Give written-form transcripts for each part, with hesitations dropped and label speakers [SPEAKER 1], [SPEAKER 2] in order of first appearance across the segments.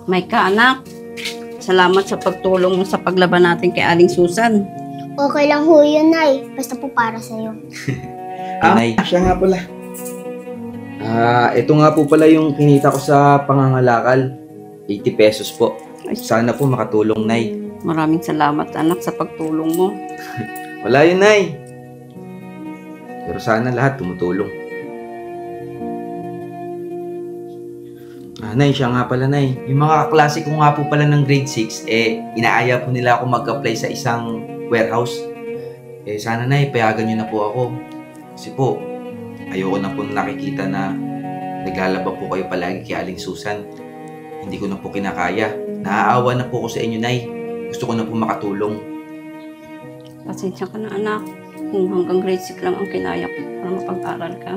[SPEAKER 1] Maika, anak. Salamat sa pagtulong mo sa paglaban natin kay Aling Susan.
[SPEAKER 2] Okay lang ho yun, Nay. Basta po para sa'yo.
[SPEAKER 3] Nay.
[SPEAKER 4] Siya nga pala. Ito nga po pala yung kinita ko sa pangangalakal. 80 pesos po. Sana po makatulong, Nay.
[SPEAKER 1] Maraming salamat, anak, sa pagtulong mo.
[SPEAKER 4] Wala yun, Nay. Pero sana lahat tumutulong. Nay, siya nga pala, Nay. Yung mga kaklase ko nga po pala ng grade 6, inaaya po nila ako mag-apply sa isang warehouse. Sana, Nay, payagan nyo na po ako. Kasi po, ayoko na po nakikita na naglalaba po kayo palagi kay Aling Susan. Hindi ko na po kinakaya. Naaawa na po ko sa inyo, Nay. Gusto ko na po makatulong.
[SPEAKER 1] Pasensya ka na, anak. Kung hanggang grade 6 lang ang kinaya ko para mapag-aral ka.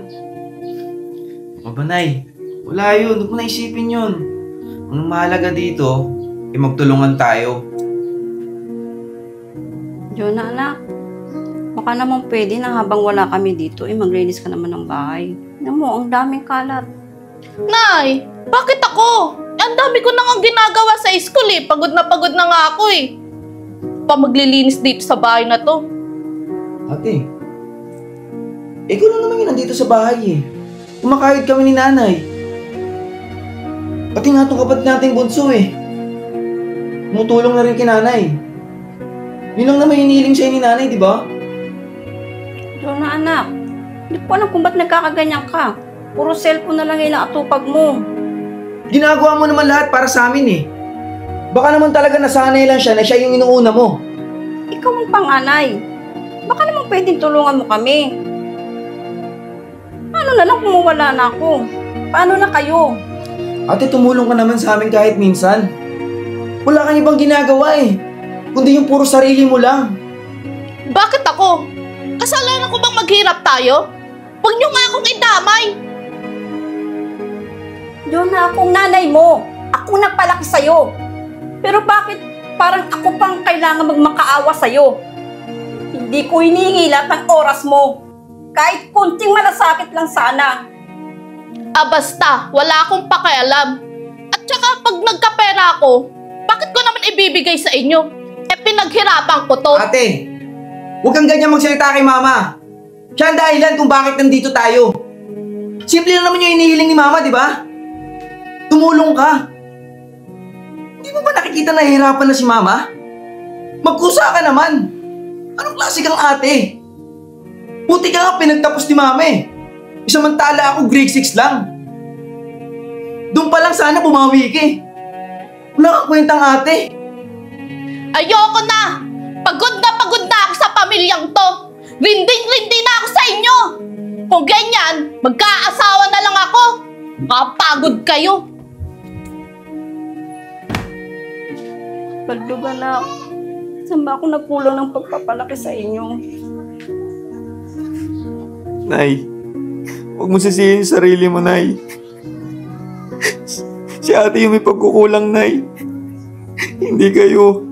[SPEAKER 4] Ano ba, Nay? Wala yun. Huwag mo na isipin yun. Ang mahalaga dito, magtulungan tayo.
[SPEAKER 1] Jonah, anak. Baka naman pwede na habang wala kami dito, maglinis ka naman ng bahay. Alam mo, ang daming kalat.
[SPEAKER 5] Nay, bakit ako? Ang dami ko nang ginagawa sa school eh. Pagod na nga ako eh. Pa maglilinis dito sa bahay na to.
[SPEAKER 4] Ate, ikaw lang naman yun nandito sa bahay eh. Kumakayod kami ni nanay. Pati nga itong kapatid nating bunso eh. Tumutulong na rin kay nanay. Yun lang naman hinihiling sa'yo ni nanay, di ba?
[SPEAKER 1] Jonah, anak. Hindi ko alam kung ba't nagkakaganyan ka. Puro cellphone na lang inaatupag mo.
[SPEAKER 4] Ginagawa mo naman lahat para sa amin eh. Baka naman talaga nasanay lang siya na siya yung inuuna mo.
[SPEAKER 1] Ikaw ang panganay. Baka naman pwedeng tulungan mo kami. Paano na lang kung mawala na ako? Paano na kayo?
[SPEAKER 4] Ate, tumulong ka naman sa amin kahit minsan. Wala kang ibang ginagawa eh. Kundi yung puro sarili mo lang.
[SPEAKER 5] Bakit ako? Kasalanan ko bang maghirap tayo? Huwag niyo nga akong idamay.
[SPEAKER 1] Jonah, akong nanay mo. Ako nagpalaki sa'yo. Pero bakit parang ako pang kailangan magmakaawa sa'yo? Hindi ko hinihingi lahat ng oras mo. Kahit kunting malasakit lang sana.
[SPEAKER 5] Basta, wala akong pakialam. At saka pag nagkapera ako, bakit ko naman ibibigay sa inyo? Pinaghirapan ko to.
[SPEAKER 4] Ate, huwag kang ganyan magsalita kay mama. Siya ang dahilan kung bakit nandito tayo. Simple lang naman yung inihiling ni mama, di ba? Tumulong ka. Hindi mo ba nakikita na hihirapan na si mama? Magkusa ka naman. Anong klase kang ate? Buti ka nga pinagtapos ni mama eh. Samantala ako grade 6 lang. Doon pa lang sana bumawi ka eh. Wala kang kwentang ate.
[SPEAKER 5] Ayoko na! Pagod na ako sa pamilyang to! Rinding-rindi na ako sa inyo! Kung ganyan, magkaasawa na lang ako! Makapagod kayo!
[SPEAKER 1] Baldog, anak. Saan ba ako napulang ng pagpapalaki sa inyo?
[SPEAKER 3] Nay, huwag mo sisihin yung sarili mo, Nay. Si ate yung may pagkukulang, Nay. Hindi kayo.